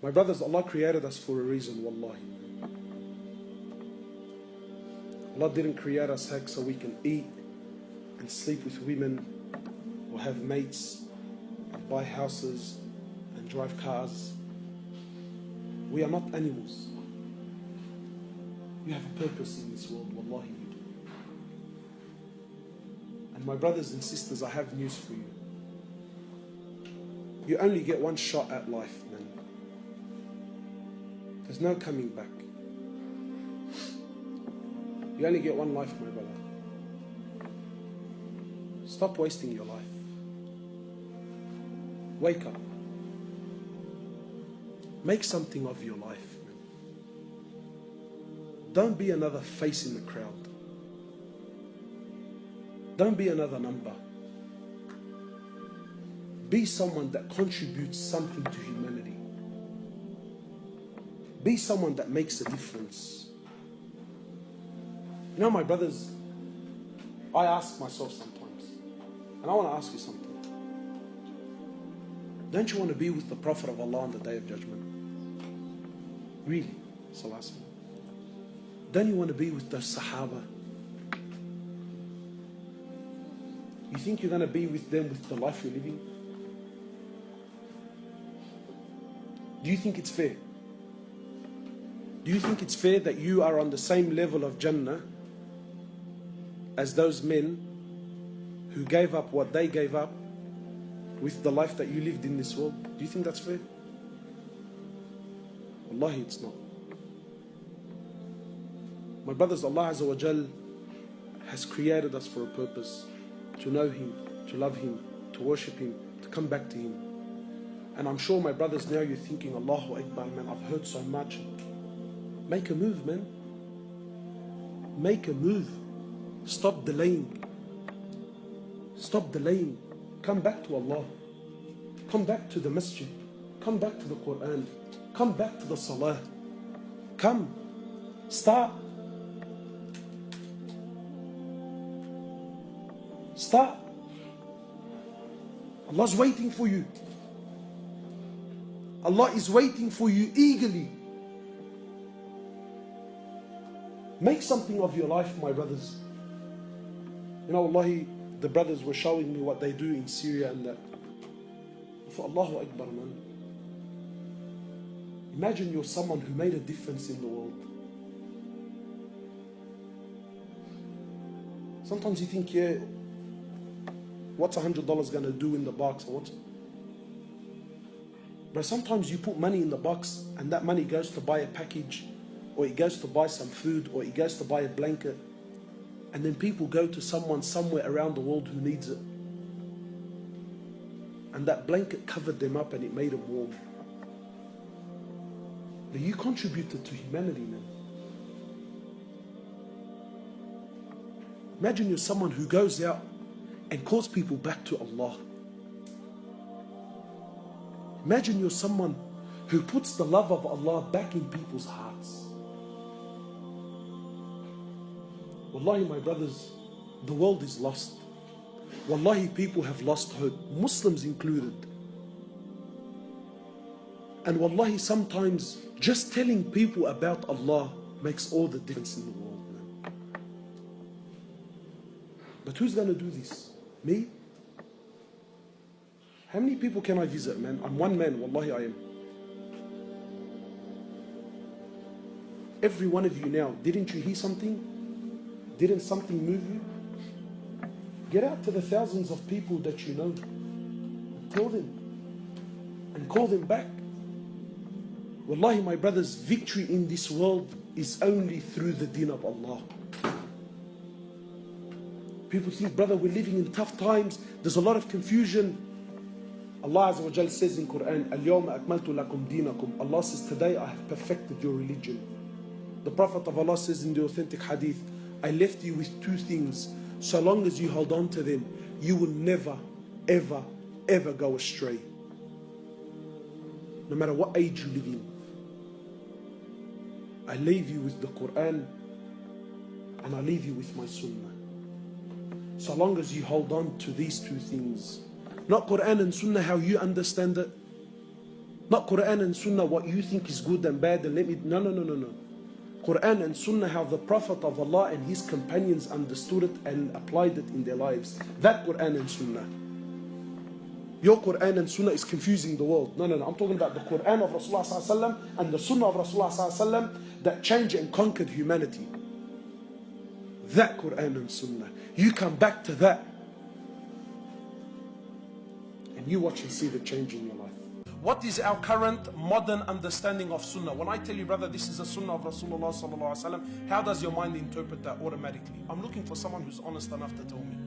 My brothers, Allah created us for a reason, wallahi. Allah didn't create us heck so we can eat and sleep with women or have mates and buy houses and drive cars. We are not animals. You have a purpose in this world, wallahi you do. And my brothers and sisters, I have news for you. You only get one shot at life, man. There's no coming back. You only get one life, my brother. Stop wasting your life. Wake up. Make something of your life, man. Don't be another face in the crowd. Don't be another number. Be someone that contributes something to humanity. Be someone that makes a difference. You know, my brothers, I ask myself sometimes, and I want to ask you something. Don't you want to be with the Prophet of Allah on the Day of Judgment? Really? Sallallahu. Don't you want to be with the Sahaba? You think you're going to be with them with the life you're living? Do you think it's fair? Do you think it's fair that you are on the same level of Jannah as those men who gave up what they gave up with the life that you lived in this world? Do you think that's fair? Wallahi, it's not. My brothers, Allah Azza wa Jal has created us for a purpose. To know Him, to love Him, to worship Him, to come back to Him. And I'm sure, my brothers, now you're thinking, Allahu Akbar, man, I've heard so much. Make a move, man. Make a move. Stop delaying. Stop delaying. Come back to Allah. Come back to the masjid. Come back to the Quran. Come back to the salah. Come. Start. Start. Allah's waiting for you. Allah is waiting for you eagerly. Make something of your life, my brothers. You know, Wallahi, the brothers were showing me what they do in Syria and that. For Allahu Akbar, man. Imagine you're someone who made a difference in the world. Sometimes you think, yeah, what's $100 going to do in the box? Or what? But sometimes you put money in the box and that money goes to buy a package, or it goes to buy some food, or it goes to buy a blanket. And then people go to someone somewhere around the world who needs it. And that blanket covered them up and it made them warm. But you contributed to humanity, man. Imagine you're someone who goes out and calls people back to Allah. Imagine you're someone who puts the love of Allah back in people's hearts. Wallahi, my brothers, the world is lost. Wallahi, people have lost hope, Muslims included. And wallahi, sometimes just telling people about Allah makes all the difference in the world, man. But who's going to do this? Me? How many people can I visit, man? I'm one man, wallahi I am. Every one of you now, didn't you hear something? Didn't something move you? Get out to the thousands of people that you know and tell them and call them back. Wallahi, my brothers, victory in this world is only through the deen of Allah. People think, brother, we're living in tough times. There's a lot of confusion. Allah Azza wa Jal says in Quran, Al-Yawma akmaltu lakum dinakum. Allah says, today I have perfected your religion. The Prophet of Allah says in the authentic hadith, I left you with two things. So long as you hold on to them, you will never, ever, ever go astray. No matter what age you live in. I leave you with the Quran and I leave you with my Sunnah. So long as you hold on to these two things. Not Quran and Sunnah how you understand it. Not Quran and Sunnah, what you think is good and bad, and let me, no, no, no, no, no. Quran and Sunnah, how the Prophet of Allah and his companions understood it and applied it in their lives. That Quran and Sunnah. Your Quran and Sunnah is confusing the world. No, no, no. I'm talking about the Quran of Rasulullah ﷺ and the Sunnah of Rasulullah ﷺ that changed and conquered humanity. That Quran and Sunnah. You come back to that and you watch and see the change in your life. What is our current modern understanding of Sunnah? When I tell you, brother, this is a Sunnah of Rasulullah ﷺ, how does your mind interpret that automatically? I'm looking for someone who's honest enough to tell me.